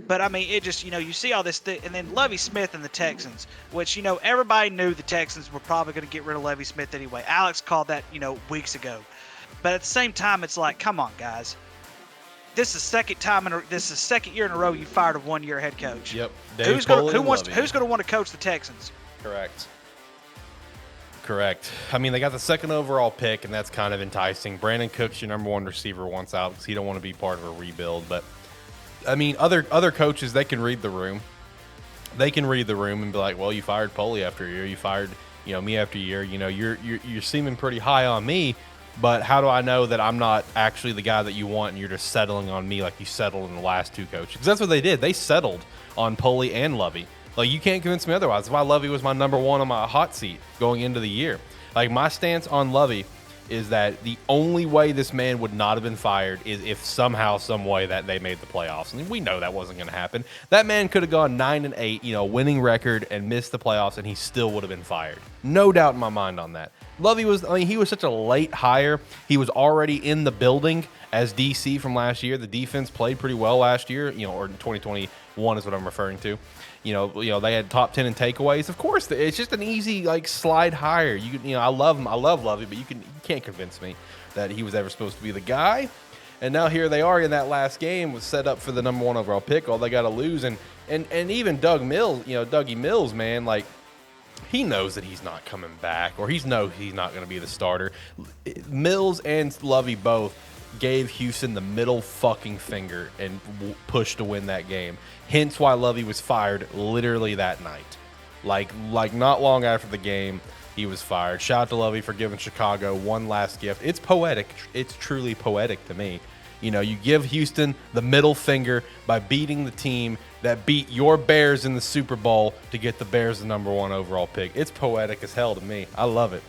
But I mean, it just, you see all this and then Lovie Smith and the Texans, which, everybody knew the Texans were probably going to get rid of Lovie Smith anyway. Alex called that, weeks ago. But at the same time, it's like, come on, guys. This is the second year in a row you fired a 1-year head coach. Yep. Who's going to want to coach the Texans? Correct. I mean, they got the second overall pick, and that's kind of enticing. Brandon Cooks, your number one receiver, wants out because he don't want to be part of a rebuild. But I mean, other coaches, they can read the room. They can read the room and be like, well, you fired Poley after a year. You fired, me after a year. You're seeming pretty high on me. But how do I know that I'm not actually the guy that you want and you're just settling on me like you settled in the last two coaches? Because that's what they did. They settled on Poley and Lovie. Like, you can't convince me otherwise. That's why Lovie was my number one on my hot seat going into the year. Like, my stance on Lovie is that the only way this man would not have been fired is if somehow, some way that they made the playoffs. And we know that wasn't going to happen. That man could have gone 9-8, winning record, and missed the playoffs, and he still would have been fired. No doubt in my mind on that. Lovie he was such a late hire. He was already in the building as DC from last year. The defense played pretty well last year, or 2021 is what I'm referring to. They had top 10 in takeaways. Of course, it's just an easy slide hire. I love him. I love Lovie, but you can't convince me that he was ever supposed to be the guy. And now here they are in that last game, was set up for the number one overall pick. All they got to lose, and even Dougie Mills, man, he knows that he's not coming back, or he's not going to be the starter. Mills and Lovie both gave Houston the middle fucking finger and pushed to win that game. Hence why Lovie was fired literally that night. Like not long after the game, he was fired. Shout out to Lovie for giving Chicago one last gift. It's poetic. It's truly poetic to me. You give Houston the middle finger by beating the team that beat your Bears in the Super Bowl to get the Bears the number one overall pick. It's poetic as hell to me. I love it.